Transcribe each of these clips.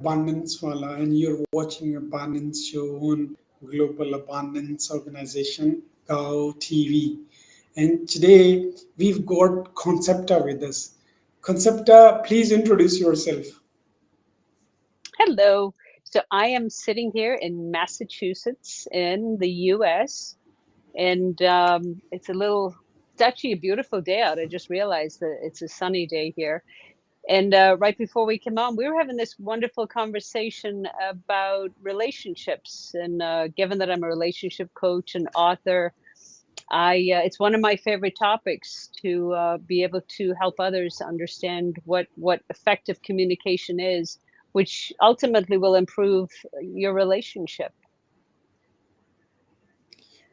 Abundance Wala, and you're watching Abundance Show on Global Abundance Organization, GAO TV. And today we've got Concepta with us. Concepta, please introduce yourself. Hello. So I am sitting here in Massachusetts in the US, and it's actually a beautiful day out. I just realized that it's a sunny day here. And right before we came on, we were having this wonderful conversation about relationships. And given that I'm a relationship coach and author, it's one of my favorite topics to be able to help others understand what effective communication is, which ultimately will improve your relationship.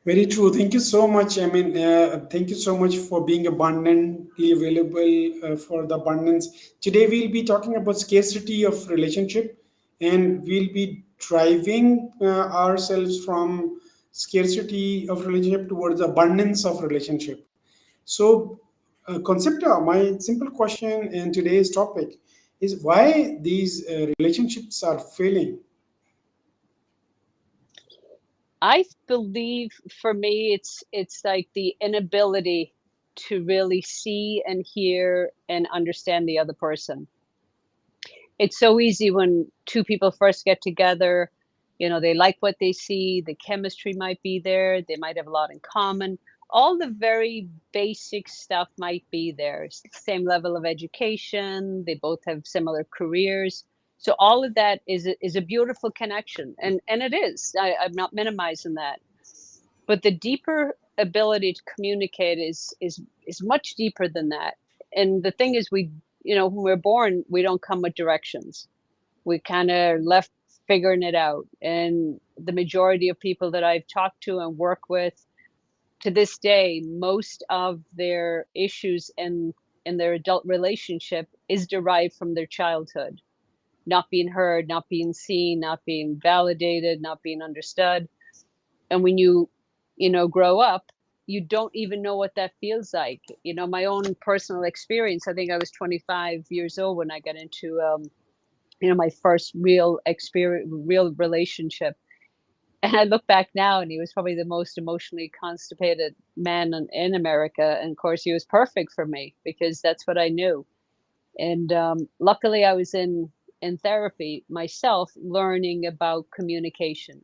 Very true. Thank you so much. Thank you so much for being abundantly available for the abundance. Today, we'll be talking about scarcity of relationship, and we'll be driving ourselves from scarcity of relationship towards abundance of relationship. So, Concepta, my simple question in today's topic is why these relationships are failing. I believe for me, it's like the inability to really see and hear and understand the other person. It's so easy when two people first get together, they like what they see, the chemistry might be there, they might have a lot in common. All the very basic stuff might be there. It's the same level of education, they both have similar careers. So all of that is a beautiful connection. And it is. I'm not minimizing that. But the deeper ability to communicate is much deeper than that. And the thing is, when we're born, we don't come with directions. We kind of left figuring it out. And the majority of people that I've talked to and work with to this day, most of their issues in their adult relationship is derived from their childhood. Not being heard, not being seen, not being validated, not being understood. And when you grow up, you don't even know what that feels like. My own personal experience, I think I was 25 years old when I got into my first real experience, real relationship. And I look back now, and he was probably the most emotionally constipated man in America. And of course, he was perfect for me because that's what I knew. And luckily, I was in therapy myself, learning about communication.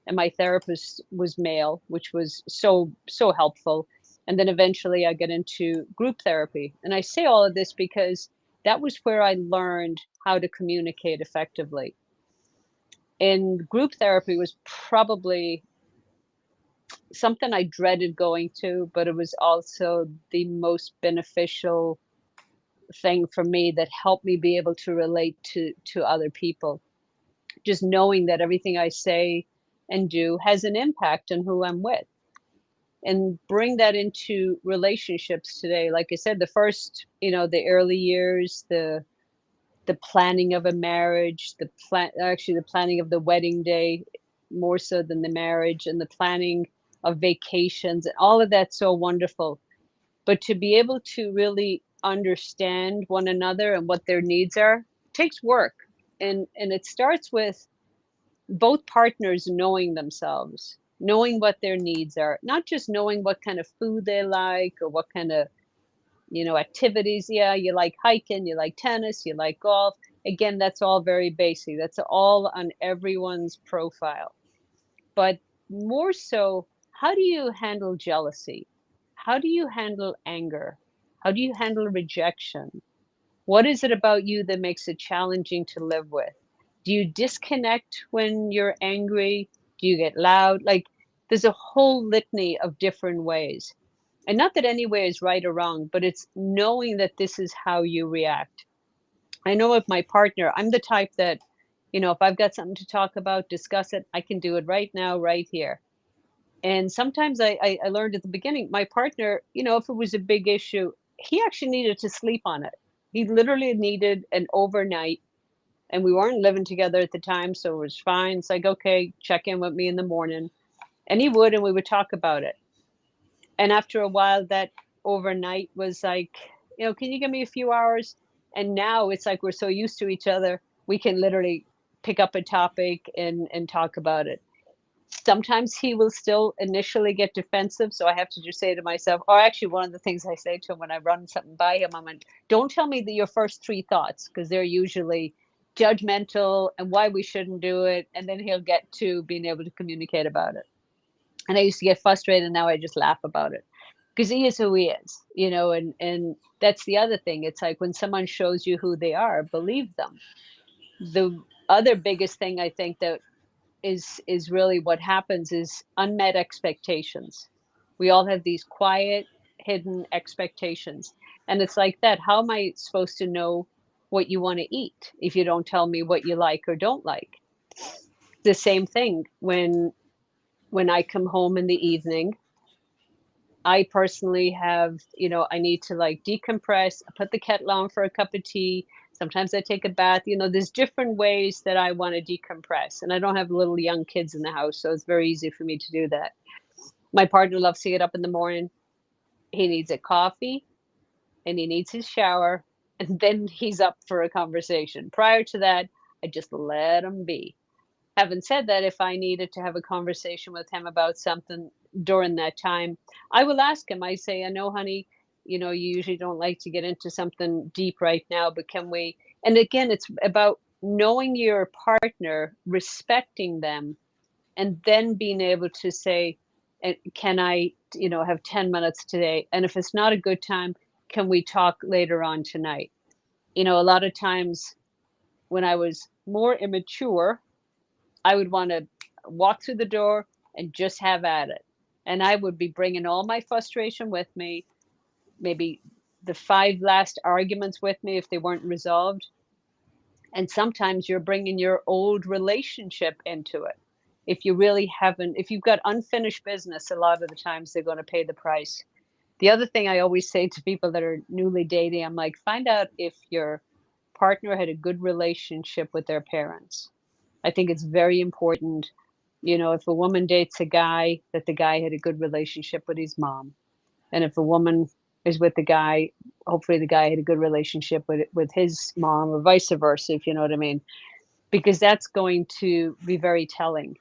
And my therapist was male, which was so helpful. And then eventually, I got into group therapy. And I say all of this because that was where I learned how to communicate effectively. And group therapy was probably something I dreaded going to, but it was also the most beneficial thing for me that helped me be able to relate to other people. Just knowing that everything I say and do has an impact on who I'm with. And bring that into relationships today. Like I said, the first, the early years, the planning of a marriage, the planning of the wedding day, more so than the marriage, and the planning of vacations, and all of that's so wonderful. But to be able to really understand one another and what their needs are takes work. And it starts with both partners knowing themselves, knowing what their needs are, not just knowing what kind of food they like or what kind of activities. Yeah, you like hiking, you like tennis, you like golf. Again, that's all very basic. That's all on everyone's profile. But more so, how do you handle jealousy? How do you handle anger? How do you handle rejection? What is it about you that makes it challenging to live with? Do you disconnect when you're angry? Do you get loud? Like, there's a whole litany of different ways. And not that any way is right or wrong, but it's knowing that this is how you react. I know with my partner, I'm the type that, if I've got something to talk about, discuss it, I can do it right now, right here. And sometimes I learned at the beginning, my partner, if it was a big issue, he actually needed to sleep on it. He literally needed an overnight, and we weren't living together at the time, so it was fine. It's like, okay, check in with me in the morning. And he would, and we would talk about it. And after a while, that overnight was like, can you give me a few hours? And now it's like we're so used to each other, we can literally pick up a topic and talk about it. Sometimes he will still initially get defensive, so I have to just say to myself, or actually one of the things I say to him when I run something by him, I'm like, don't tell me your first three thoughts, because they're usually judgmental and why we shouldn't do it, and then he'll get to being able to communicate about it. And I used to get frustrated, and now I just laugh about it because he is who he is, and that's the other thing. It's like when someone shows you who they are, believe them. The other biggest thing I think that is really what happens is unmet expectations. We all have these quiet, hidden expectations. And it's like that. How am I supposed to know what you want to eat if you don't tell me what you like or don't like? The same thing when I come home in the evening, I personally have, I need to like decompress, put the kettle on for a cup of tea. Sometimes I take a bath. There's different ways that I want to decompress. And I don't have little young kids in the house, so it's very easy for me to do that. My partner loves to get up in the morning. He needs a coffee and he needs his shower, and then he's up for a conversation. Prior to that, I just let him be. Having said that, if I needed to have a conversation with him about something during that time, I will ask him. I say, I know, honey, you usually don't like to get into something deep right now, but can we? And again, it's about knowing your partner, respecting them, and then being able to say, can I, have 10 minutes today? And if it's not a good time, can we talk later on tonight? A lot of times when I was more immature, I would want to walk through the door and just have at it. And I would be bringing all my frustration with me, maybe the 5 last arguments with me if they weren't resolved. And sometimes you're bringing your old relationship into it. If you've got unfinished business, a lot of the times they're going to pay the price. The other thing I always say to people that are newly dating, I'm like, find out if your partner had a good relationship with their parents. I think it's very important, if a woman dates a guy, that the guy had a good relationship with his mom. And if a woman is with the guy, hopefully the guy had a good relationship with his mom, or vice versa, if you know what I mean. Because that's going to be very telling.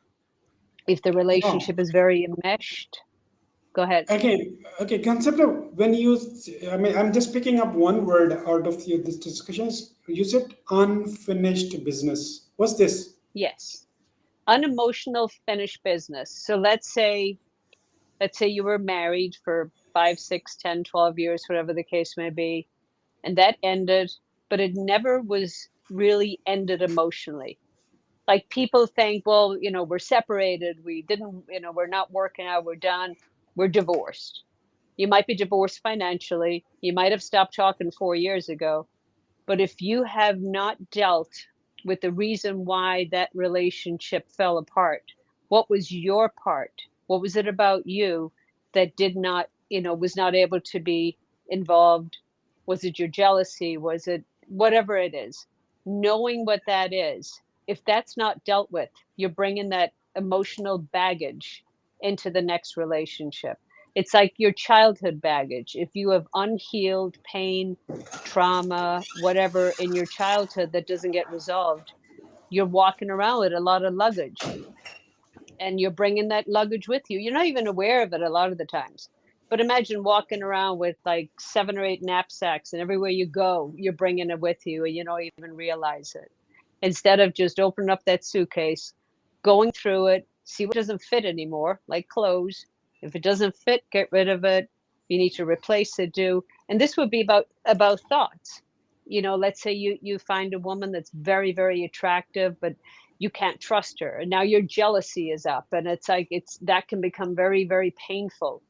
If the No. relationship is very enmeshed, go ahead. Okay, concept of when you, I mean, I'm just picking up one word out of this discussions. You said unfinished business. What's this? Yes. Unemotional finished business. So let's say you were married for 5, 6, 10, 12 years, whatever the case may be, and that ended, but it never was really ended emotionally. Like people think, well, we're separated, we didn't, we're not working out, we're done, we're divorced. You might be divorced financially, you might have stopped talking 4 years ago, but if you have not dealt with the reason why that relationship fell apart, what was your part? What was it about you that did not, was not able to be involved? Was it your jealousy? Was it whatever it is? Knowing what that is, if that's not dealt with, you're bringing that emotional baggage into the next relationship. It's like your childhood baggage. If you have unhealed pain, trauma, whatever in your childhood that doesn't get resolved, you're walking around with a lot of luggage, and you're bringing that luggage with you. You're not even aware of it a lot of the times. But imagine walking around with like 7 or 8 knapsacks, and everywhere you go, you're bringing it with you, and you don't even realize it. Instead of just opening up that suitcase, going through it, see what doesn't fit anymore, like clothes. If it doesn't fit, get rid of it. You need to replace it, do. And this would be about thoughts. Let's say you find a woman that's very, very attractive, but you can't trust her. And now your jealousy is up, and it's like that can become very, very painful.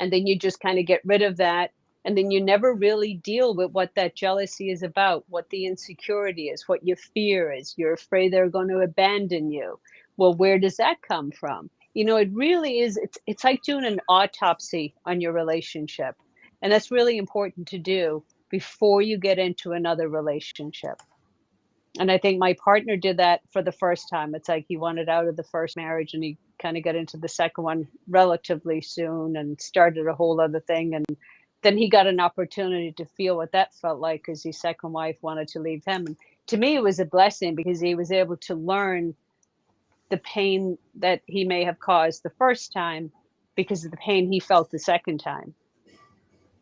And then you just kind of get rid of that, and then you never really deal with what that jealousy is about, what the insecurity is, what your fear is. You're afraid they're going to abandon you. Well, where does that come from? It really is, it's like doing an autopsy on your relationship, and that's really important to do before you get into another relationship. And I think my partner did that for the first time. It's like he wanted out of the first marriage, and he kind of got into the second one relatively soon and started a whole other thing. And then he got an opportunity to feel what that felt like, because his second wife wanted to leave him. And to me, it was a blessing because he was able to learn the pain that he may have caused the first time because of the pain he felt the second time.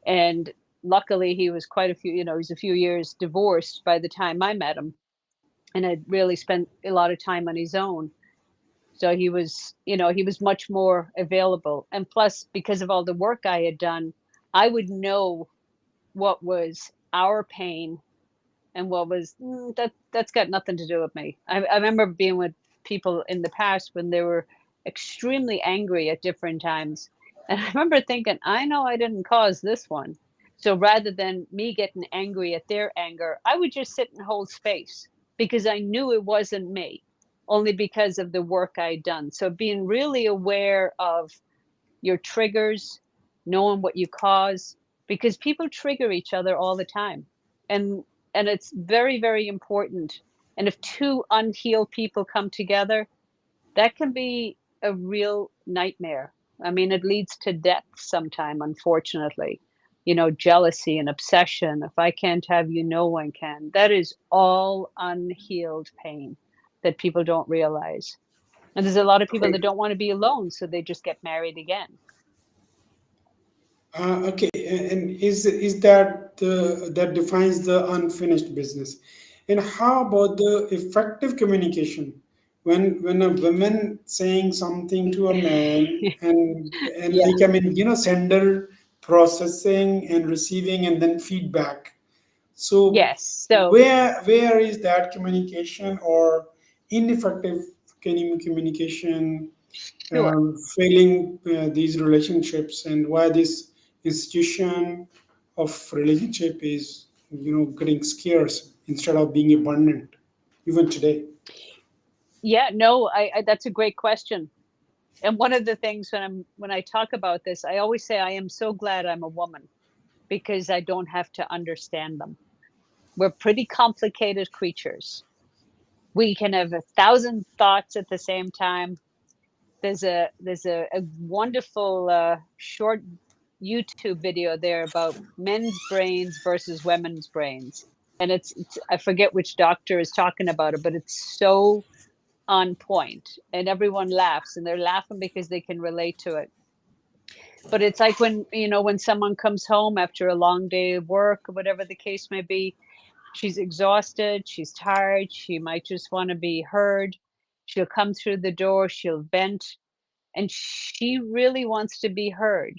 And luckily, he was quite a few, he was a few years divorced by the time I met him and had really spent a lot of time on his own. So he was much more available. And plus, because of all the work I had done, I would know what was our pain and what was that's got nothing to do with me. I remember being with people in the past when they were extremely angry at different times, and I remember thinking, I know I didn't cause this one. So rather than me getting angry at their anger, I would just sit and hold space because I knew it wasn't me, only because of the work I'd done. So being really aware of your triggers, knowing what you cause, because people trigger each other all the time. And it's very, very important. And if two unhealed people come together, that can be a real nightmare. I mean, it leads to death sometime, unfortunately. Jealousy and obsession. If I can't have you, no one can. That is all unhealed pain that people don't realize. And there's a lot of people that don't want to be alone, so they just get married again. Okay, and is that that defines the unfinished business? And how about the effective communication? When a woman saying something to a man, and Yeah. like, I mean, sender processing and receiving and then feedback. So Yes. So where is that communication or ineffective communication sure. failing these relationships, and why this institution of relationship is getting scarce instead of being abundant even today? Yeah, no, I that's a great question. And one of the things when I talk about this, I always say I am so glad I'm a woman because I don't have to understand them. We're pretty complicated creatures. We can have a thousand thoughts at the same time. There's a wonderful short YouTube video there about men's brains versus women's brains. And it's I forget which doctor is talking about it, but it's so on point and everyone laughs and they're laughing because they can relate to it. But it's like when someone comes home after a long day of work or whatever the case may be, she's exhausted, she's tired, she might just want to be heard. She'll come through the door, she'll vent, and she really wants to be heard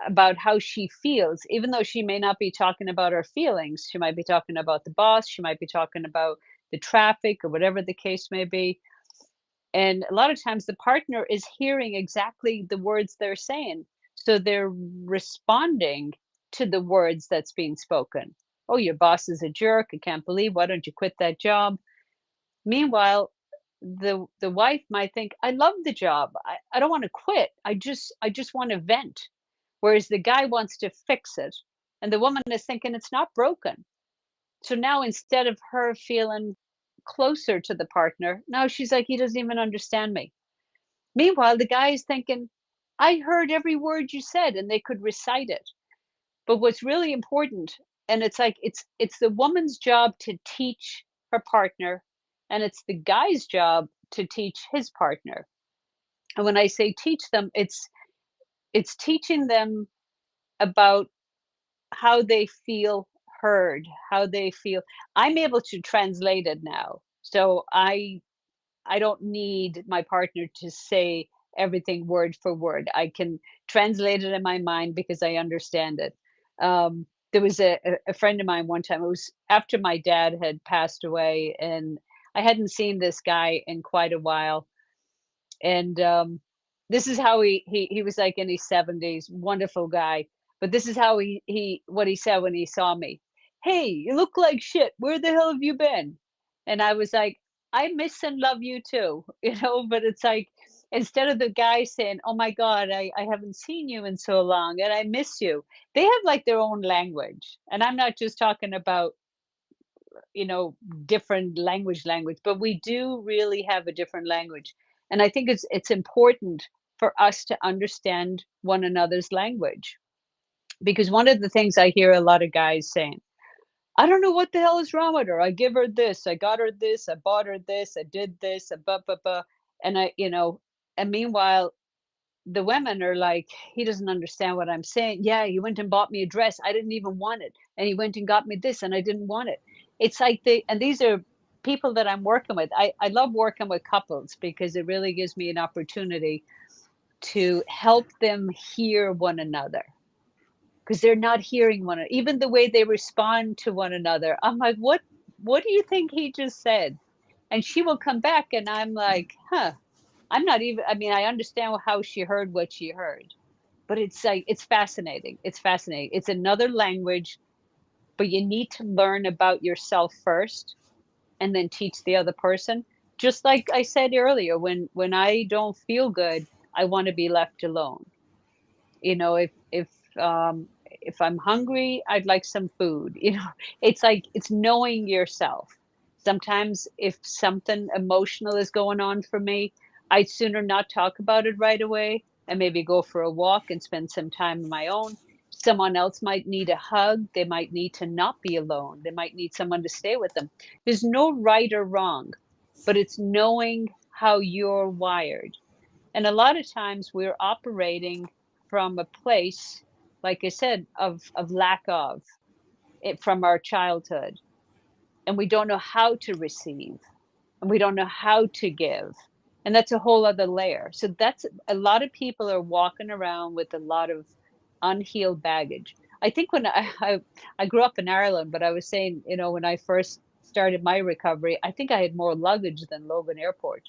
about how she feels, even though she may not be talking about her feelings. She might be talking about the boss, she might be talking about the traffic or whatever the case may be. And a lot of times the partner is hearing exactly the words they're saying. So they're responding to the words that's being spoken. Oh, your boss is a jerk. I can't believe, why don't you quit that job? Meanwhile, the wife might think, I love the job. I don't want to quit. I just want to vent. Whereas the guy wants to fix it. And the woman is thinking it's not broken. So now instead of her feeling closer to the partner, now she's like, he doesn't even understand me. Meanwhile, the guy is thinking, I heard every word you said, and they could recite it. But what's really important, and it's like it's the woman's job to teach her partner, and it's the guy's job to teach his partner. And when I say teach them, it's teaching them about how they feel heard, how they feel. I'm able to translate it now. So I don't need my partner to say everything word for word. I can translate it in my mind because I understand it. There was a friend of mine one time. It was after my dad had passed away, and I hadn't seen this guy in quite a while. And this is how he was like in his 70s, wonderful guy. But this is how he what he said when he saw me. Hey, you look like shit. Where the hell have you been? And I was like, I miss and love you too, but it's like instead of the guy saying, "Oh my God, I haven't seen you in so long and I miss you," they have like their own language. And I'm not just talking about, you know, different language, but we do really have a different language. And I think it's important for us to understand one another's language. Because one of the things I hear a lot of guys saying, I don't know what the hell is wrong with her. I give her this, I got her this, I bought her this, I did this, and and meanwhile, the women are like, he doesn't understand what I'm saying. Yeah, he went and bought me a dress. I didn't even want it. And he went and got me this and I didn't want it. It's like and these are people that I'm working with. I love working with couples because it really gives me an opportunity to help them hear one another because they're not hearing one another. Even the way they respond to one another. I'm like, what do you think he just said? And she will come back and I'm like, huh, I'm not even, I mean, I understand how she heard what she heard, but it's like, it's fascinating. It's fascinating. It's another language, but you need to learn about yourself first and then teach the other person. Just like I said earlier, when I don't feel good, I want to be left alone. You know, if I'm hungry, I'd like some food. It's like it's knowing yourself. Sometimes if something emotional is going on for me, I'd sooner not talk about it right away and maybe go for a walk and spend some time on my own. Someone else might need a hug. They might need to not be alone. They might need someone to stay with them. There's no right or wrong, but it's knowing how you're wired. And a lot of times we're operating from a place, like I said, of lack of it from our childhood. And we don't know how to receive and we don't know how to give. And that's a whole other layer. So that's a lot of people are walking around with a lot of unhealed baggage. I think when I grew up in Ireland, but I was saying, when I first started my recovery, I think I had more luggage than Logan Airport.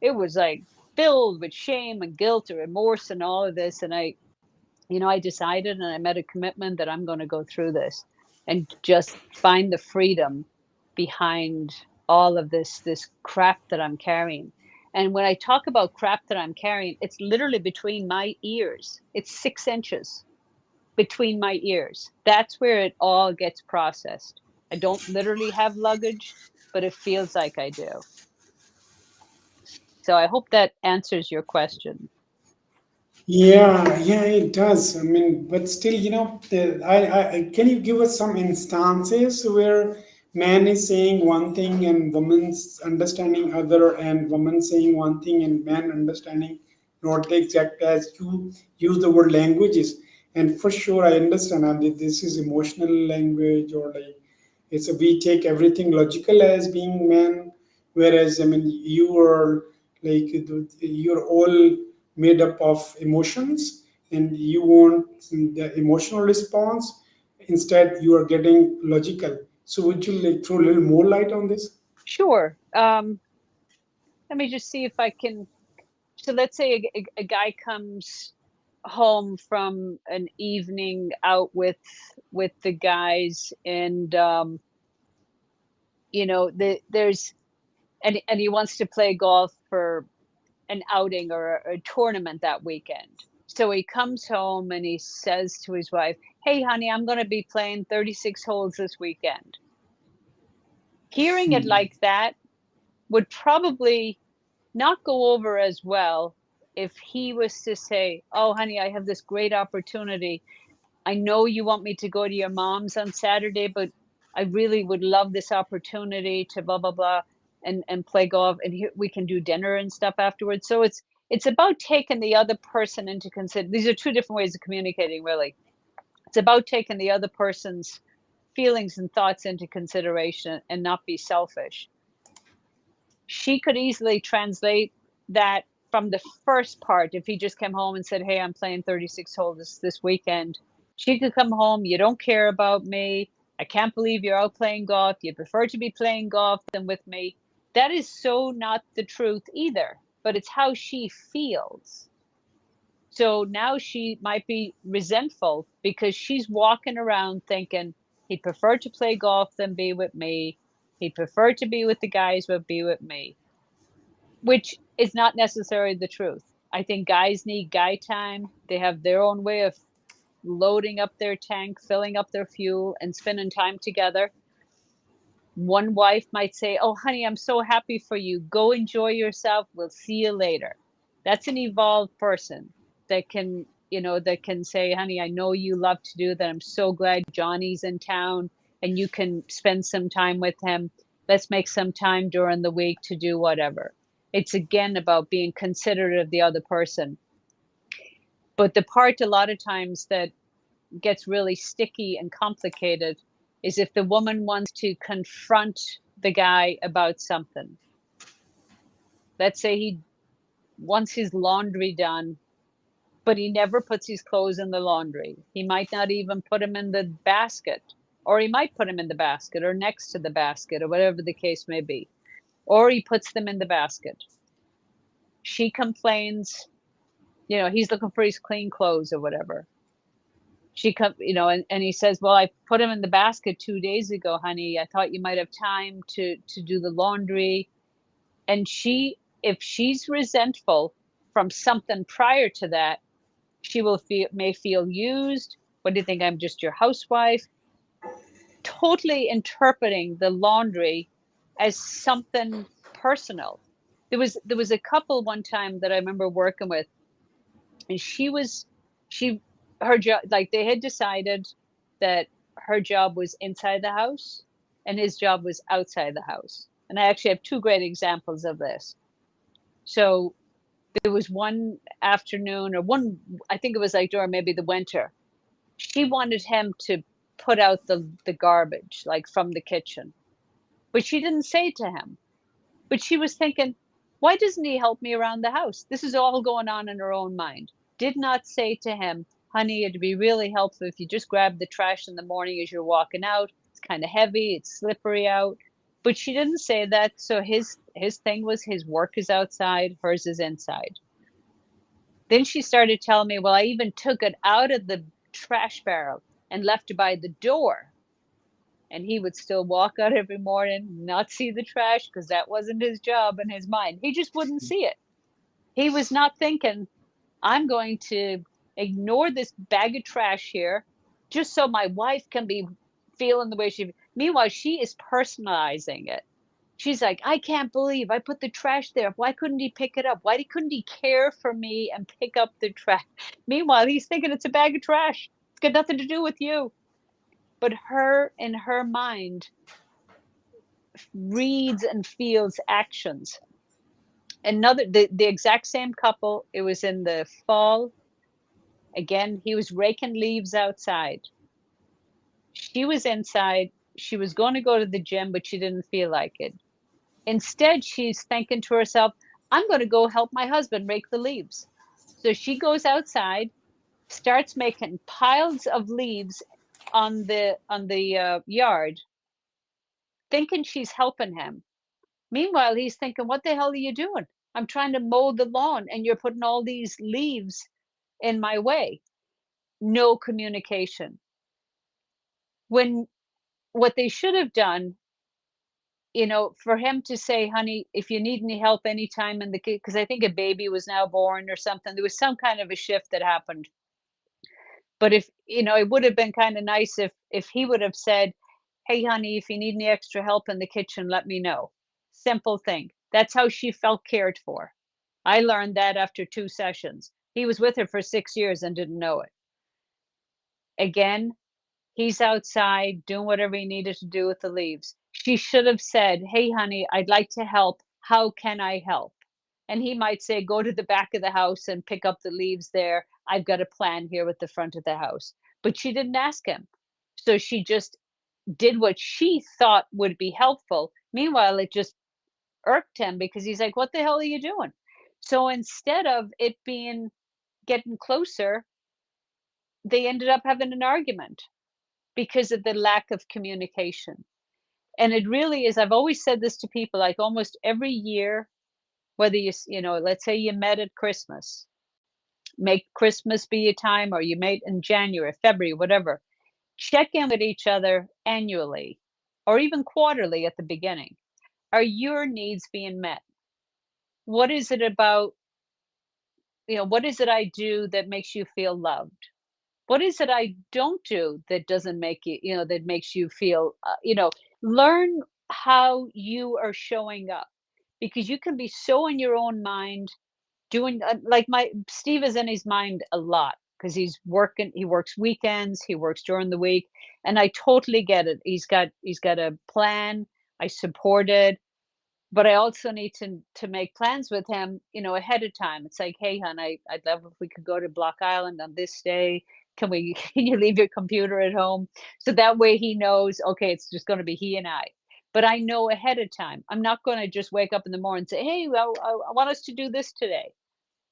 It was like filled with shame and guilt and remorse and all of this. And I decided and I made a commitment that I'm going to go through this and just find the freedom behind all of this crap that I'm carrying. And when I talk about crap that I'm carrying, it's literally between my ears. It's 6 inches between my ears. That's where it all gets processed. I don't literally have luggage, but it feels like I do. So I hope that answers your question. Yeah, yeah, it does. I mean, but still, can you give us some instances where man is saying one thing and woman's understanding other, and woman saying one thing and man understanding not the exact as you use the word languages. And for sure, I understand. And this is emotional language, or like it's we take everything logical as being man, whereas I mean you are like you're all made up of emotions and you want the emotional response. Instead, you are getting logical. So would you like throw a little more light on this? Sure. Let me just see if I can. So let's say a guy comes home from an evening out with the guys, and there's and he wants to play golf for an outing or a tournament that weekend. So he comes home and he says to his wife, "Hey, honey, I'm going to be playing 36 holes this weekend." Hearing it like that would probably not go over as well if he was to say, "Oh, honey, I have this great opportunity. I know you want me to go to your mom's on Saturday, but I really would love this opportunity to blah blah blah and play golf, and here we can do dinner and stuff afterwards." So it's about taking the other person into consider. These are two different ways of communicating, really. It's about taking the other person's feelings and thoughts into consideration and not be selfish. She could easily translate that from the first part. If he just came home and said, "Hey, I'm playing 36 holes this weekend," she could come home, "You don't care about me. I can't believe you're out playing golf. You prefer to be playing golf than with me." That is so not the truth either, but it's how she feels. So now she might be resentful because she's walking around thinking he'd prefer to play golf than be with me. He'd prefer to be with the guys but be with me, which is not necessarily the truth. I think guys need guy time. They have their own way of loading up their tank, filling up their fuel, and spending time together. One wife might say, "Oh, honey, I'm so happy for you. Go enjoy yourself. We'll see you later." That's an evolved person that can say, "Honey, I know you love to do that. I'm so glad Johnny's in town and you can spend some time with him. Let's make some time during the week to do whatever. It's again about being considerate of the other person. But the part a lot of times that gets really sticky and complicated is if the woman wants to confront the guy about something. Let's say he wants his laundry done, but he never puts his clothes in the laundry. He might not even put them in the basket, or he might put them in the basket or next to the basket or whatever the case may be, or he puts them in the basket. She complains, he's looking for his clean clothes or whatever. And he says, well, I put him in the basket 2 days ago, honey. I thought you might have time to do the laundry. And if she's resentful from something prior to that, she may feel used. What do you think? I'm just your housewife. Totally interpreting the laundry as something personal. There was a couple one time that I remember working with, and her job, like they had decided that her job was inside the house and his job was outside the house. And I actually have two great examples of this. So there was one afternoon, I think it was like during maybe the winter. She wanted him to put out the garbage, like from the kitchen, but she didn't say to him. But she was thinking, why doesn't he help me around the house? This is all going on in her own mind. Did not say to him, honey, it'd be really helpful if you just grab the trash in the morning as you're walking out. It's kind of heavy, it's slippery out. But she didn't say that. So his thing was his work is outside, hers is inside. Then she started telling me, well, I even took it out of the trash barrel and left it by the door. And he would still walk out every morning, not see the trash because that wasn't his job in his mind. He just wouldn't see it. He was not thinking, I'm going to ignore this bag of trash here just so my wife can be feeling the way she. Meanwhile, she is personalizing it. She's like, I can't believe I put the trash there. Why couldn't he pick it up? Why couldn't he care for me and pick up the trash? Meanwhile, he's thinking it's a bag of trash. It's got nothing to do with you. But in her mind, reads and feels actions. The exact same couple, it was in the fall. Again, he was raking leaves outside. She was inside. She was going to go to the gym, but she didn't feel like it. Instead, she's thinking to herself, I'm going to go help my husband rake the leaves. So she goes outside, starts making piles of leaves on the yard, thinking she's helping him. Meanwhile, he's thinking, what the hell are you doing? I'm trying to mow the lawn and you're putting all these leaves in my way. No communication. When what they should have done, for him to say, honey, if you need any help anytime in the kid, because I think a baby was now born or something, there was some kind of a shift that happened. But if, it would have been kind of nice if he would have said, hey, honey, if you need any extra help in the kitchen, let me know. Simple thing. That's how she felt cared for. I learned that after 2 sessions. He was with her for 6 years and didn't know it. Again, he's outside doing whatever he needed to do with the leaves. She should have said, hey, honey, I'd like to help. How can I help? And he might say, go to the back of the house and pick up the leaves there. I've got a plan here with the front of the house. But she didn't ask him. So she just did what she thought would be helpful. Meanwhile, it just irked him because he's like, what the hell are you doing? So instead of it being getting closer, they ended up having an argument because of the lack of communication. And it really is, I've always said this to people, like almost every year, whether let's say you met at Christmas, make Christmas be a time, or you met in January, February, whatever, check in with each other annually or even quarterly at the beginning. Are your needs being met? What is it about, what is it I do that makes you feel loved? What is it I don't do that doesn't make that makes you feel, learn how you are showing up, because you can be so in your own mind doing, like Steve is in his mind a lot because he works weekends, he works during the week, and I totally get it. He's got a plan. I support it, but I also need to make plans with him, ahead of time. It's like, "Hey, hon, I'd love if we could go to Block Island on this day. Can we can you leave your computer at home?" So that way he knows, okay, it's just gonna be he and I. But I know ahead of time. I'm not gonna just wake up in the morning and say, "Hey, well, I want us to do this today."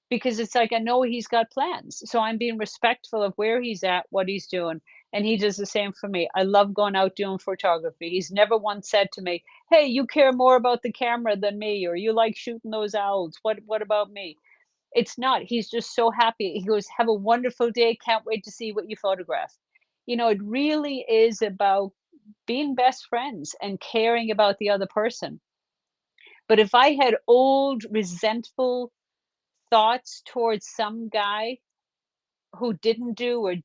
Because it's like I know he's got plans. So I'm being respectful of where he's at, what he's doing, and he does the same for me. I love going out doing photography. He's never once said to me, "Hey, you care more about the camera than me," or "You like shooting those owls. What about me?" It's not. He's just so happy. He goes, "Have a wonderful day. Can't wait to see what you photograph." It really is about being best friends and caring about the other person. But if I had old resentful thoughts towards some guy who didn't do or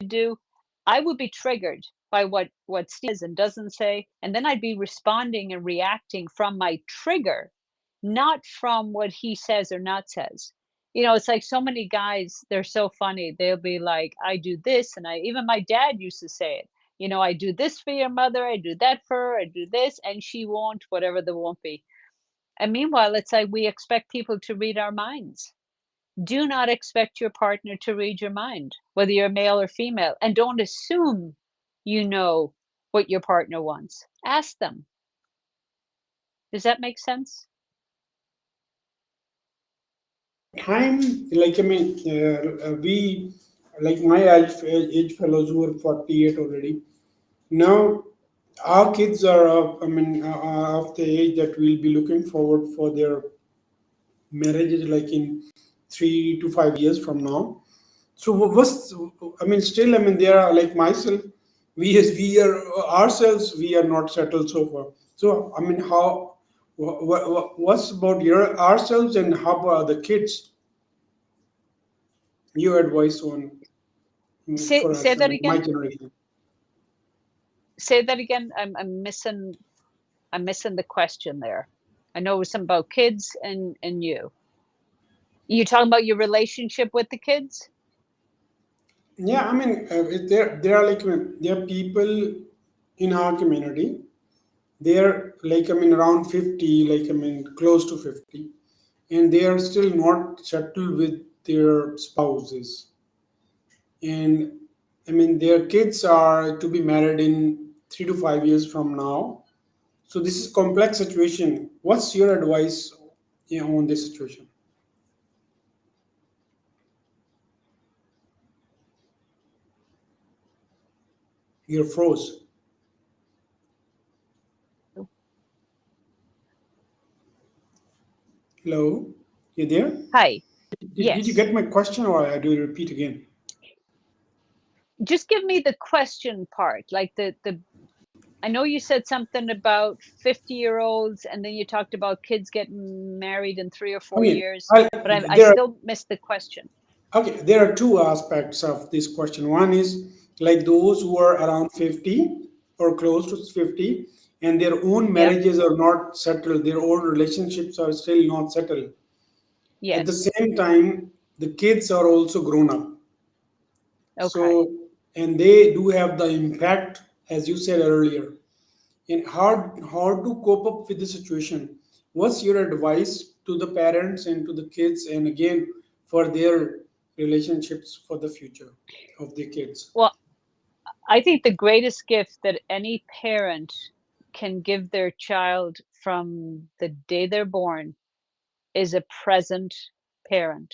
do, I would be triggered by what Steve says and doesn't say, and then I'd be responding and reacting from my trigger, not from what he says or not says. It's like so many guys, they're so funny. They'll be like, "I do this," and I even my dad used to say it. "I do this for your mother, I do that for her, I do this, and she won't," whatever the won't be. And meanwhile, it's like we expect people to read our minds. Do not expect your partner to read your mind, whether you're male or female, and don't assume you know what your partner wants. Ask them. Does that make sense? Time, like we, like my age fellows who are 48 already. Now, our kids are, of the age that we'll be looking forward for their marriages, like in 3 to 5 years from now. So what's, still, there are like myself, we are ourselves, we are not settled so far. So, how, what's about your ourselves and how about the kids? Your advice on Say for say us, that my again. generation. Say that again. I'm missing the question there. I know it was something about kids and you. You talking about your relationship with the kids? Yeah, there are like there are people in our community. They're like around 50, like close to 50, and they are still not settled with their spouses. And their kids are to be married in 3 to 5 years from now. So this is complex situation. What's your advice, on this situation? You're froze. Hello, you there? Hi. Did you Yes. get my question, or I do repeat again? Just give me the question part, like the I know you said something about 50-year-olds, and then you talked about kids getting married in 3 or 4 Okay, years, I, but I there are still missed the question. okay. There are two aspects of this question. One is like those who are around 50 or close to 50, and their own Yep. marriages are not settled. Their own relationships are still not settled. At the Yes. same time, the kids are also grown up. Okay. So, and they do have the impact, as you said earlier. And how to cope up with the situation? What's your advice to the parents and to the kids, and again for their relationships for the future of their kids? Well, I think the greatest gift that any parent can give their child from the day they're born is a present parent,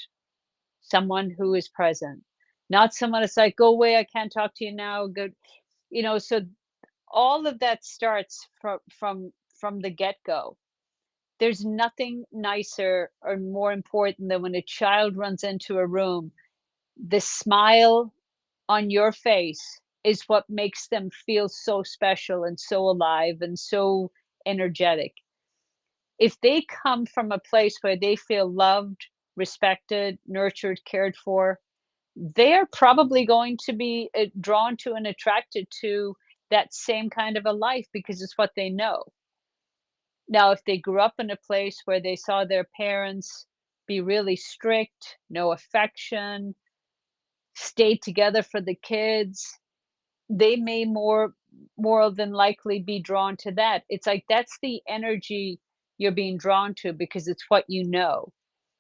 someone who is present, not someone that's like, "Go away, I can't talk to you now." Good, so all of that starts from the get-go. There's nothing nicer or more important than when a child runs into a room, the smile on your face is what makes them feel so special and so alive and so energetic. If they come from a place where they feel loved, respected, nurtured, cared for, they're probably going to be drawn to and attracted to that same kind of a life because it's what they know. Now, if they grew up in a place where they saw their parents be really strict, no affection, stay together for the kids, they may more than likely be drawn to that. It's like that's the energy you're being drawn to because it's what you know.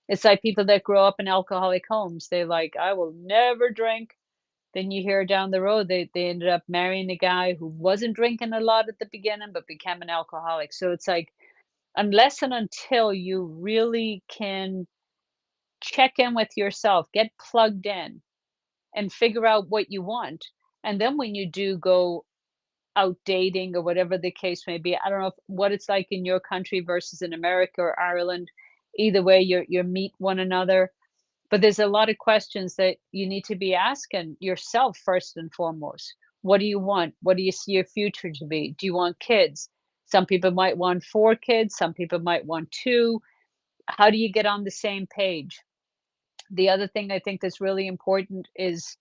It's like people that grow up in alcoholic homes. They like, I will never drink. Then you hear down the road they ended up marrying a guy who wasn't drinking a lot at the beginning but became an alcoholic. So it's like unless and until you really can check in with yourself, get plugged in and figure out what you want. And then when you do go out dating or whatever the case may be. I don't know what it's like in your country versus in America or Ireland. Either way, you meet one another, but there's a lot of questions that you need to be asking yourself first and foremost. What do you want? What do you see your future to be? Do you want kids? Some people might want 4 kids, some people might want 2. How do you get on the same page? The other thing I think that's really important is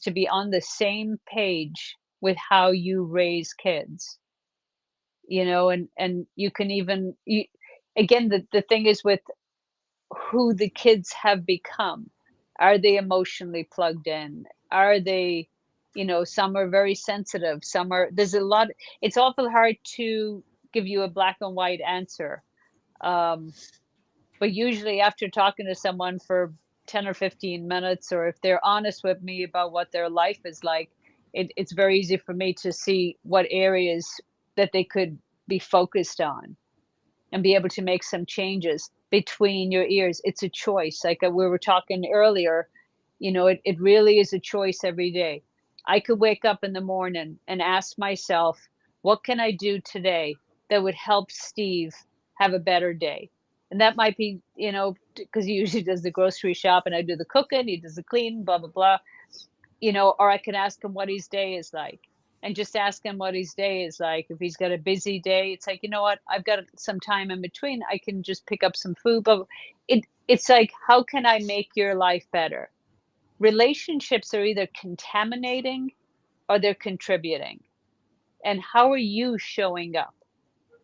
to be on the same page with how you raise kids, and you can even again, the thing is with who the kids have become. Are they emotionally plugged in? Are they, some are very sensitive, some are there's a lot. It's awful hard to give you a black and white answer. Um, but usually after talking to someone for 10 or 15 minutes, or if they're honest with me about what their life is like, it's very easy for me to see what areas that they could be focused on and be able to make some changes between your ears. It's a choice. Like we were talking earlier, it really is a choice every day. I could wake up in the morning and ask myself, what can I do today that would help Steve have a better day? And that might be, because he usually does the grocery shop and I do the cooking, he does the cleaning, blah, blah, blah, or I can ask him what his day is like and just ask him what his day is like. If he's got a busy day, it's like, you know what, I've got some time in between. I can just pick up some food. But it's like, how can I make your life better? Relationships are either contaminating or they're contributing. And how are you showing up?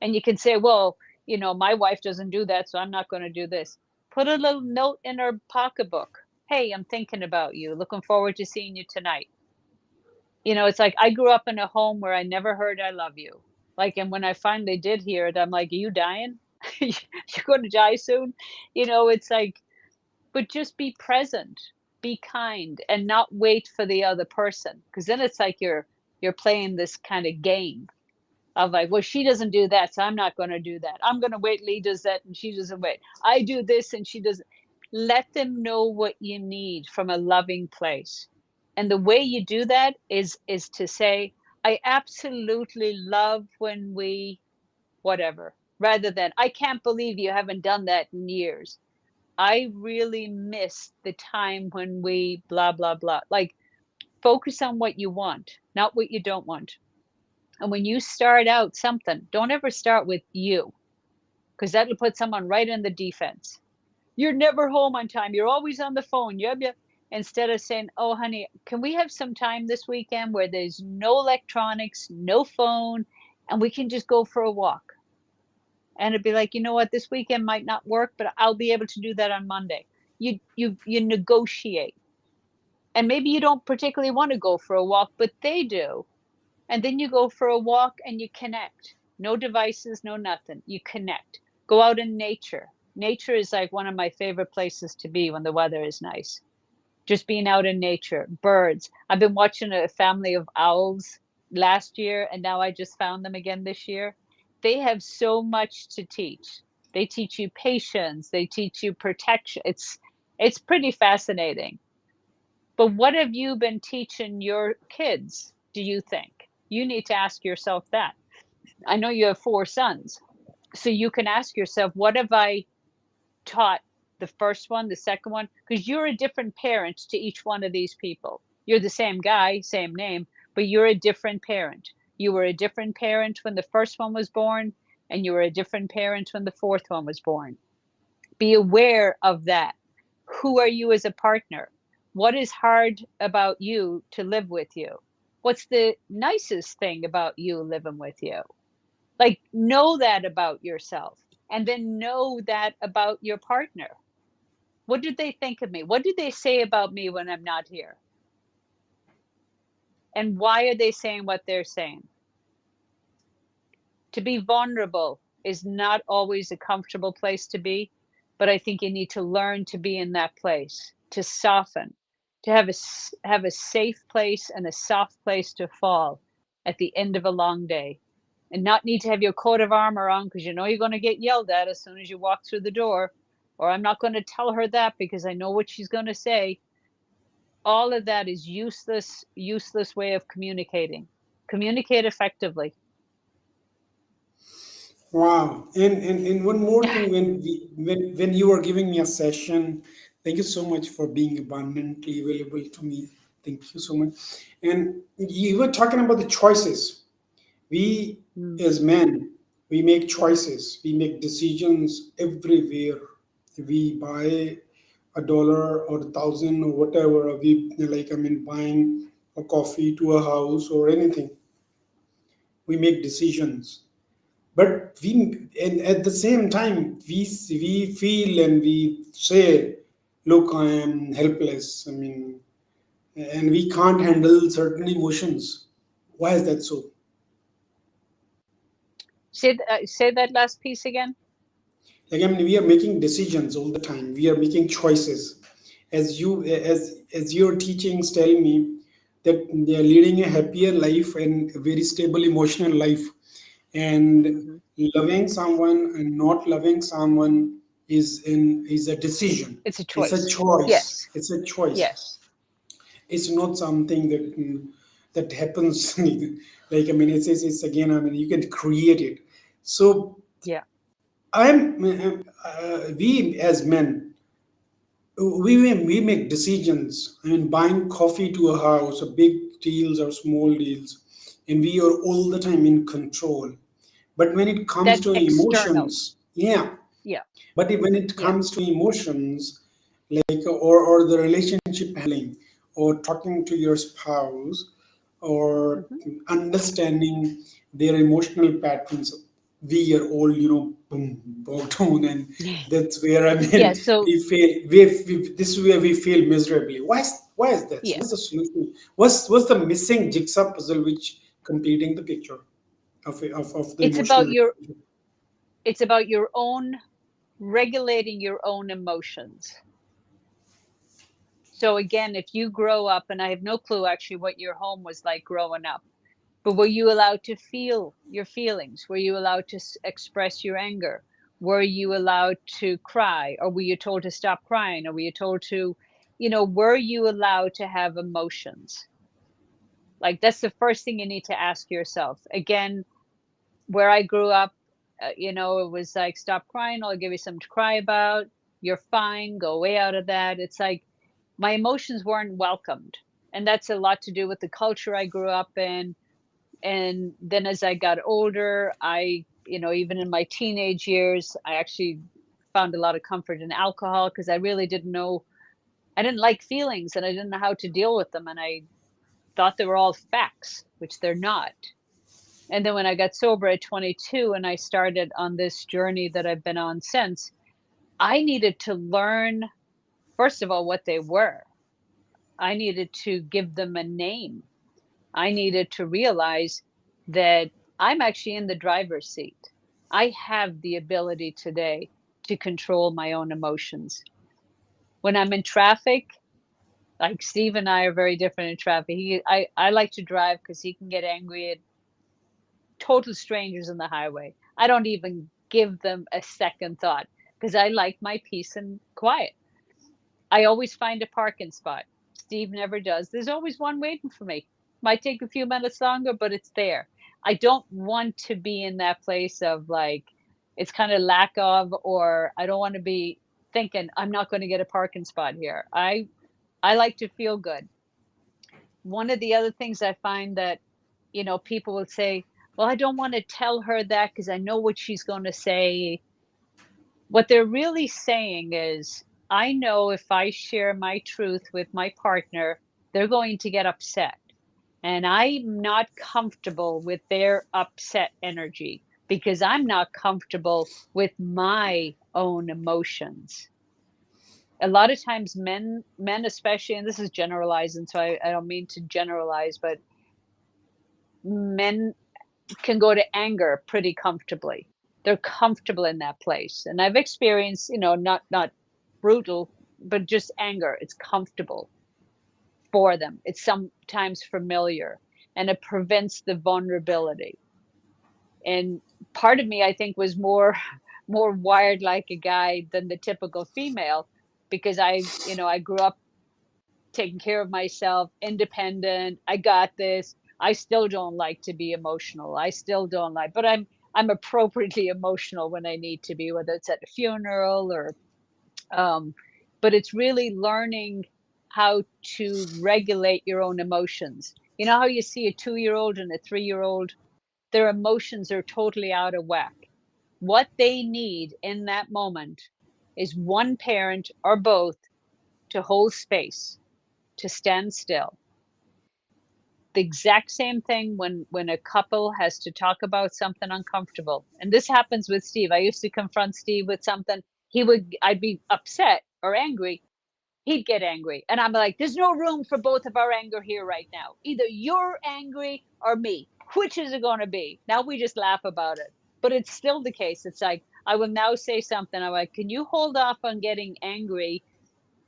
And you can say, well, my wife doesn't do that, so I'm not going to do this. Put a little note in her pocketbook. Hey, I'm thinking about you. Looking forward to seeing you tonight. It's like I grew up in a home where I never heard I love you. Like, and when I finally did hear it, I'm like, are you dying? You're going to die soon. It's like, but just be present, be kind, and not wait for the other person. Because then it's like you're playing this kind of game of like, well, she doesn't do that, so I'm not going to do that. I'm going to wait. Lee does that, and she doesn't wait. I do this, and she doesn't. Let them know what you need from a loving place. And the way you do that is to say, I absolutely love when we whatever, rather than I can't believe you haven't done that in years. I really miss the time when we blah blah blah. Like focus on what you want, not what you don't want. And when you start out something, don't ever start with you, because that'll put someone right in the defense. You're never home on time. You're always on the phone. Yeah. Instead of saying, oh, honey, can we have some time this weekend where there's no electronics, no phone, and we can just go for a walk? And it'd be like, you know what, this weekend might not work, but I'll be able to do that on Monday. You negotiate. And maybe you don't particularly want to go for a walk, but they do. And then you go for a walk and you connect. No devices, no nothing. You connect. Go out in nature. Nature is like one of my favorite places to be when the weather is nice. Just being out in nature, birds. I've been watching a family of owls last year, and now I just found them again this year. They have so much to teach. They teach you patience, they teach you protection. It's pretty fascinating. But what have you been teaching your kids, do you think? You need to ask yourself that. I know you have 4 sons, so you can ask yourself, what have I taught the first one, the second one? Because you're a different parent to each one of these people. You're the same guy, same name, but you're a different parent. You were a different parent when the first one was born, and you were a different parent when the fourth one was born. Be aware of that. Who are you as a partner? What is hard about you to live with you? What's the nicest thing about you living with you? Like, know that about yourself, and then know that about your partner. What did they think of me? What did they say about me when I'm not here? And why are they saying what they're saying? To be vulnerable is not always a comfortable place to be, but I think you need to learn to be in that place, to soften, to have a safe place and a soft place to fall at the end of a long day, and not need to have your coat of armor on because you know you're going to get yelled at as soon as you walk through the door, or I'm not going to tell her that because I know what she's going to say. All of that is useless way of communicating. Communicate effectively. Wow. And one more thing, when you were giving me a session, thank you so much for being abundantly available to me. Thank you so much. And you were talking about the choices. We Mm, as men, we make choices, we make decisions everywhere. We buy $1 or 1,000 or whatever. We like, I mean, buying a coffee to a house or anything. We make decisions, but we, and at the same time we feel and we say, look, I am helpless, I mean, and we can't handle certain emotions. Why is that so? say that last piece again. Like, I mean, we are making decisions all the time, we are making choices. As your teachings tell me that they are leading a happier life and a very stable emotional life, and Hmm. loving someone and not loving someone is a decision. It's a It's a choice. choice. Yes. It's a choice. Yes. It's not something that happens. Like, I mean, it's again, I mean, you can create it. So Yeah. we as men, we make decisions. I mean, buying coffee to a house, or big deals or small deals, and we are all the time in control. But when it comes That's to external. emotions, yeah. Yeah. But when it Yeah. comes to emotions, like, or the relationship handling, or talking to your spouse, or Hmm. understanding their emotional patterns, we are all, boom, bogged down, and that's where, I Yeah. mean, So this is where we fail miserably. Why is that? So yeah, what's the solution? What's the missing jigsaw puzzle which completing the picture of the it's emotional about your relationship? it's about your own regulating your own emotions. So again, if you grow up, and I have no clue actually what your home was like growing up, but were you allowed to feel your feelings? Were you allowed to express your anger? Were you allowed to cry? Or were you told to stop crying? Or were you told to, were you allowed to have emotions? Like, that's the first thing you need to ask yourself. Again, where I grew up, it was like, stop crying, I'll give you something to cry about. You're fine, go way out of that. It's like my emotions weren't welcomed. And that's a lot to do with the culture I grew up in. And then as I got older, even in my teenage years, I actually found a lot of comfort in alcohol because I really didn't know, I didn't like feelings and I didn't know how to deal with them. And I thought they were all facts, which they're not. And then when I got sober at 22 and I started on this journey that I've been on since, I needed to learn, first of all, what they were. I needed to give them a name. I needed to realize that I'm actually in the driver's seat. I have the ability today to control my own emotions. When I'm in traffic, like Steve and I are very different in traffic. I like to drive because he can get angry at total strangers on the highway. I don't even give them a second thought because I like my peace and quiet. I always find a parking spot. Steve never does. There's always one waiting for me. Might take a few minutes longer, but it's there. I don't want to be in that place of like, it's kind of lack of, or I don't want to be thinking I'm not going to get a parking spot here. I like to feel good. One of the other things I find that, people will say, well, I don't want to tell her that because I know what she's going to say. What they're really saying is, I know if I share my truth with my partner, they're going to get upset. And I'm not comfortable with their upset energy because I'm not comfortable with my own emotions. A lot of times men especially, and this is generalizing, so I don't mean to generalize, but men can go to anger pretty comfortably. They're comfortable in that place. And I've experienced, not brutal, but just anger. It's comfortable for them. It's sometimes familiar and it prevents the vulnerability. And part of me, I think, was more more wired like a guy than the typical female because I grew up taking care of myself, independent. I got this. I still don't like to be emotional. I still don't like, but I'm appropriately emotional when I need to be, whether it's at a funeral or um but it's really learning how to regulate your own emotions. You know how you see a 2-year-old and a 3-year-old, their emotions are totally out of whack. What they need in that moment is one parent or both to hold space, to stand still. The exact same thing when a couple has to talk about something uncomfortable. And this happens with Steve. I used to confront Steve with something. I'd be upset or angry. He'd get angry. And I'm like, there's no room for both of our anger here right now. Either you're angry or me. Which is it going to be? Now we just laugh about it. But it's still the case. It's like, I will now say something. I'm like, can you hold off on getting angry?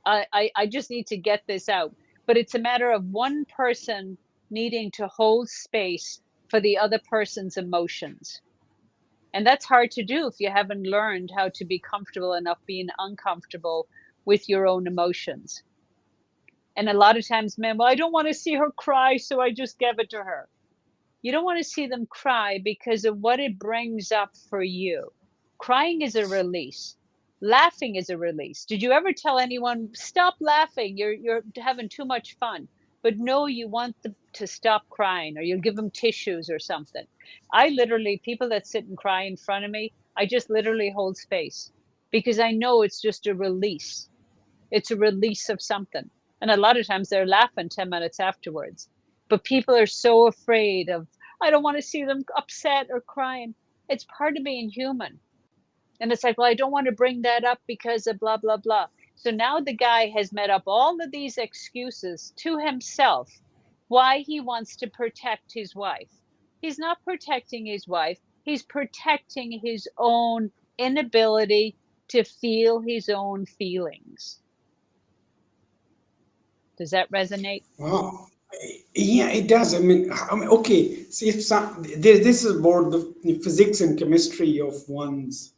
I just need to get this out. But it's a matter of one person needing to hold space for the other person's emotions. And that's hard to do if you haven't learned how to be comfortable enough being uncomfortable with your own emotions. And a lot of times men, well, I don't want to see her cry, so I just give it to her. You don't want to see them cry because of what it brings up for you. Crying is a release. Laughing is a release. Did you ever tell anyone, stop laughing? You're having too much fun. But no, you want them to stop crying, or you'll give them tissues or something. I literally, people that sit and cry in front of me, I just literally hold space because I know it's just a release. It's a release of something. And a lot of times they're laughing 10 minutes afterwards. But people are so afraid of, I don't want to see them upset or crying. It's part of being human. And it's like, well, I don't want to bring that up because of blah, blah, blah. So now the guy has made up all of these excuses to himself why he wants to protect his wife. He's not protecting his wife, he's protecting his own inability to feel his own feelings. Does that resonate? Wow. Yeah, it does. Okay. See, if this is about the physics and chemistry of one's,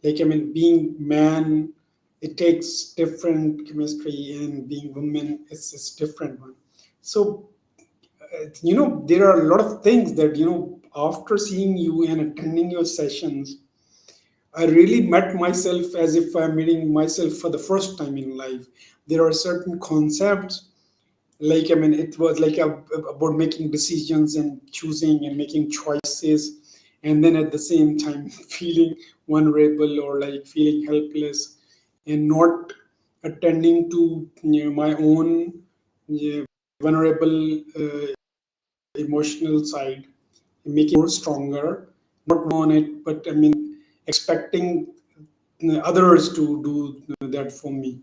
like, being man, it takes different chemistry, and being woman, it's different one. So, there are a lot of things that, after seeing you and attending your sessions, I really met myself as if I'm meeting myself for the first time in life. There are certain concepts, like, it was like about making decisions and choosing and making choices, and then at the same time feeling vulnerable or like feeling helpless and not attending to, my own, vulnerable, emotional side, making more stronger, not on it, but expecting others to do that for me.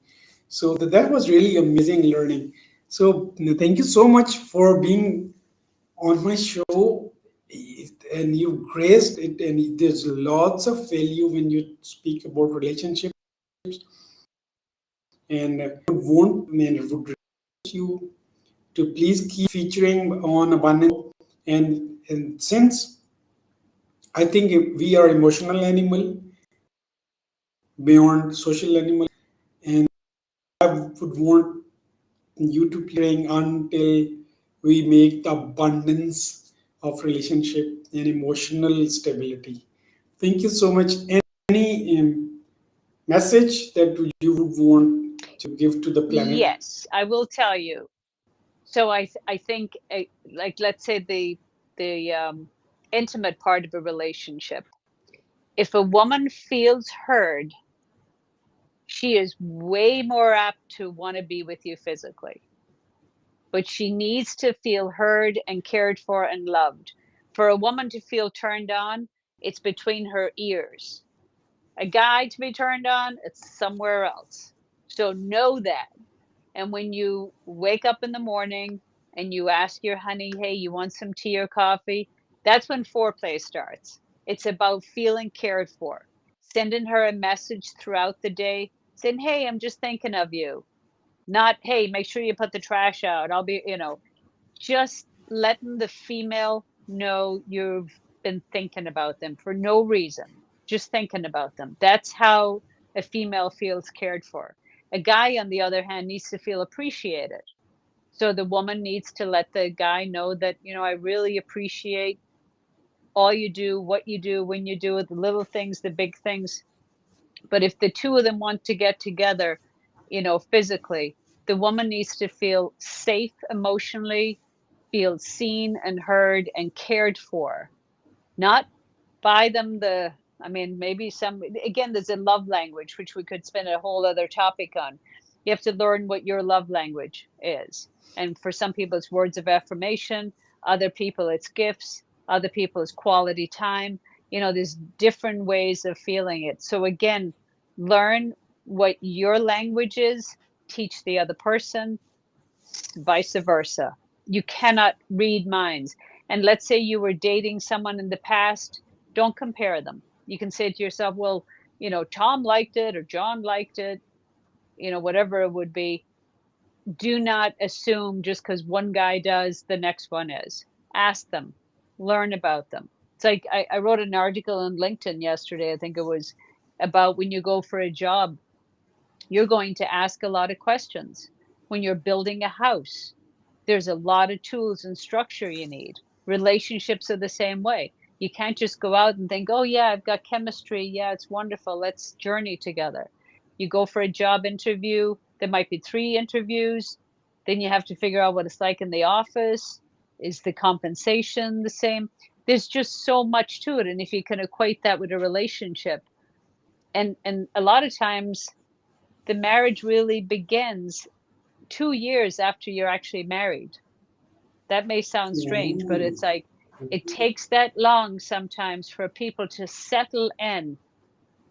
So that was really amazing learning. So thank you so much for being on my show, and you graced it. And there's lots of value when you speak about relationships, and would request you to please keep featuring on abundance. And since I think we are emotional animal beyond social animal, and I would want you to playing until we make the abundance of relationship and emotional stability. Thank you so much. Any message that you would want to give to the planet? Yes, I will tell you. So I think like let's say the intimate part of a relationship. If a woman feels heard, she is way more apt to want to be with you physically. But she needs to feel heard and cared for and loved. For a woman to feel turned on, it's between her ears. A guy to be turned on, it's somewhere else. So know that. And when you wake up in the morning and you ask your honey, hey, you want some tea or coffee? That's when foreplay starts. It's about feeling cared for, sending her a message throughout the day saying, hey, I'm just thinking of you. Not, hey, make sure you put the trash out. I'll be, just letting the female know you've been thinking about them for no reason, just thinking about them. That's how a female feels cared for. A guy, on the other hand, needs to feel appreciated. So the woman needs to let the guy know that, I really appreciate all you do, what you do, when you do it, the little things, the big things. But if the two of them want to get together, physically, the woman needs to feel safe emotionally, feel seen and heard and cared for, not buy them maybe again, there's a love language, which we could spend a whole other topic on. You have to learn what your love language is. And for some people, it's words of affirmation. Other people, it's gifts. Other people, it's quality time. There's different ways of feeling it. So again, learn what your language is, teach the other person, vice versa. You cannot read minds. And let's say you were dating someone in the past, don't compare them. You can say to yourself, well, Tom liked it or John liked it, whatever it would be. Do not assume just because one guy does, the next one is. Ask them, learn about them. It's like I wrote an article on LinkedIn yesterday, I think it was, about when you go for a job, you're going to ask a lot of questions. When you're building a house, there's a lot of tools and structure you need. Relationships are the same way. You can't just go out and think, oh, yeah, I've got chemistry. Yeah, it's wonderful. Let's journey together. You go for a job interview, there might be 3 interviews. Then you have to figure out what it's like in the office. Is the compensation the same? There's just so much to it. And if you can equate that with a relationship, and a lot of times the marriage really begins 2 years after you're actually married. That may sound strange, but Ooh. it's like it takes that long sometimes for people to settle in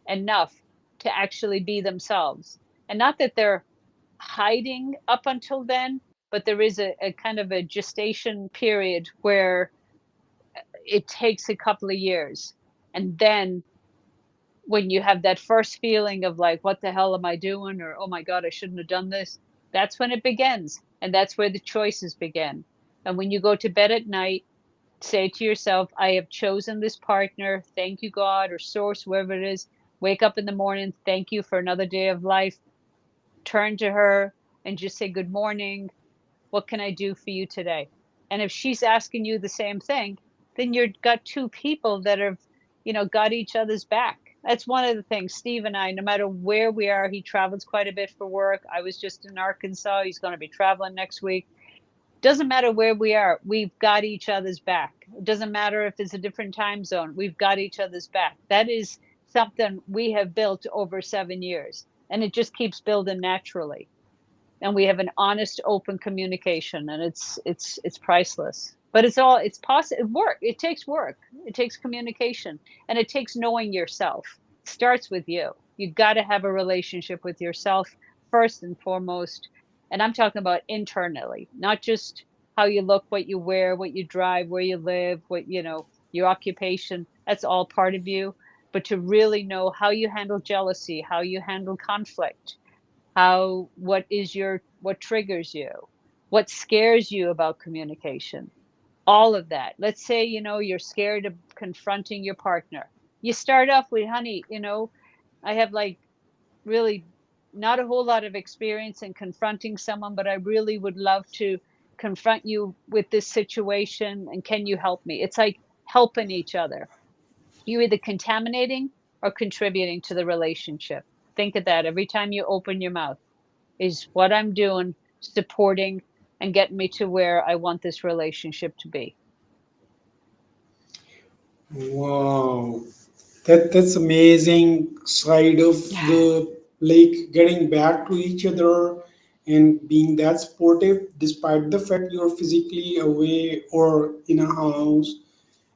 enough to actually be themselves. And not that they're hiding up until then, but there is a kind of a gestation period where it takes a couple of years. And then when you have that first feeling of like, what the hell am I doing? Or, oh my God, I shouldn't have done this. That's when it begins. And that's where the choices begin. And when you go to bed at night, say to yourself, I have chosen this partner. Thank you, God, or source, wherever it is. Wake up in the morning. Thank you for another day of life. Turn to her and just say, good morning. What can I do for you today? And if she's asking you the same thing, then you've got two people that have, got each other's back. That's one of the things. Steve and I, no matter where we are, he travels quite a bit for work. I was just in Arkansas. He's going to be traveling next week. Doesn't matter where we are, we've got each other's back. It doesn't matter if it's a different time zone, we've got each other's back. That is something we have built over 7 years, and it just keeps building naturally. And we have an honest, open communication, and it's priceless. But it's possible. Work. It takes work. It takes communication, and it takes knowing yourself. It starts with you. You got to have a relationship with yourself first and foremost. And I'm talking about internally, not just how you look, what you wear, what you drive, where you live, what your occupation. That's all part of you. But to really know how you handle jealousy, how you handle conflict, what triggers you, what scares you about communication, all of that. Let's say you're scared of confronting your partner. You start off with, honey, I have like really not a whole lot of experience in confronting someone, but I really would love to confront you with this situation, and can you help me? It's like helping each other. You're either contaminating or contributing to the relationship. Think of that every time you open your mouth. Is what I'm doing supporting and getting me to where I want this relationship to be? Wow, that's amazing side of the, like, getting back to each other and being that supportive despite the fact you're physically away or in a house.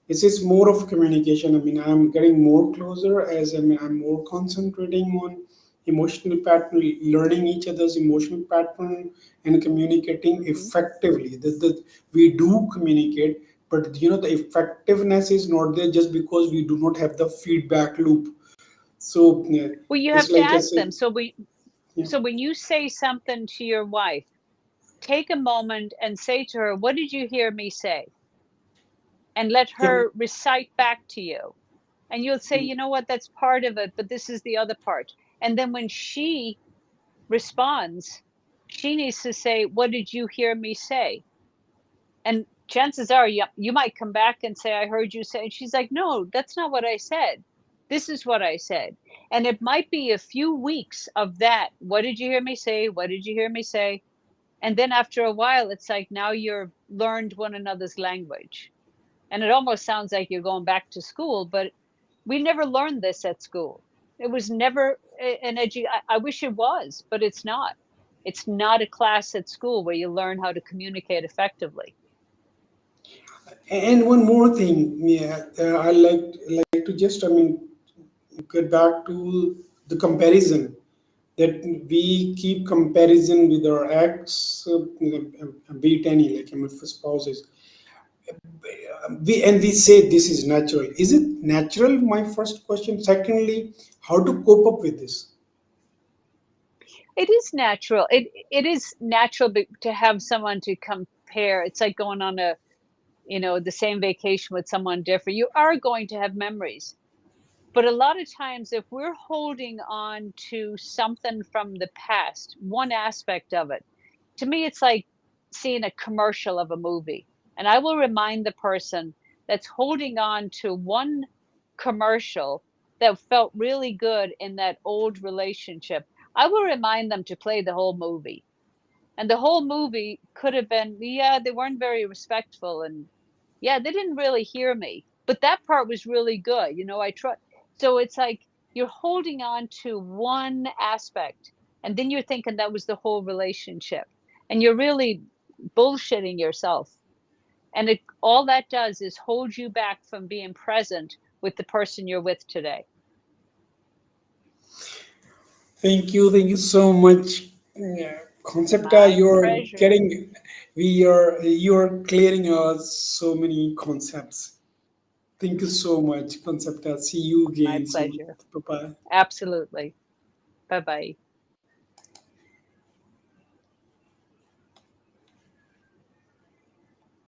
It's more of communication. I mean, I'm getting more closer as I'm more concentrating on emotional pattern, learning each other's emotional pattern, and communicating Hmm. effectively. That we do communicate, but the effectiveness is not there just because we do not have the feedback loop. So yeah, Well, you it's have to like I ask said, them. yeah, So when you say something to your wife, take a moment and say to her, "What did you hear me say?" And let yeah, her recite back to you. And you'll say, "You know what? That's part of it, but this is the other part." And then when she responds, she needs to say, "What did you hear me say?" And chances are you might come back and say, "I heard you say," and she's like, "No, that's not what I said. This is what I said." And it might be a few weeks of that. What did you hear me say? What did you hear me say? And then after a while, it's like now you're learned one another's language. And it almost sounds like you're going back to school, but we never learned this at school. It was never an I wish it was, but it's not. It's not a class at school where you learn how to communicate effectively. and one more thing, yeah, I like to just, get back to the comparison, that we keep comparison with our ex, be it any, like, for spouses. We say this is natural. Is it natural? My first question. Secondly, how to cope up with this? It is natural. It is natural to have someone to compare. It's like going on the same vacation with someone different. You are going to have memories. But a lot of times, if we're holding on to something from the past, one aspect of it, to me, it's like seeing a commercial of a movie. And I will remind the person that's holding on to one commercial that felt really good in that old relationship. I will remind them to play the whole movie. And the whole movie could have been, yeah, they weren't very respectful and yeah, they didn't really hear me. But that part was really good. I try. So it's like you're holding on to one aspect and then you're thinking that was the whole relationship. And you're really bullshitting yourself. And all that does is hold you back from being present with the person you're with today. Thank you so much, Concepta. My pleasure. You're clearing out so many concepts. Thank you so much, Concepta. See you My again soon. pleasure. Bye bye. Absolutely. Bye bye.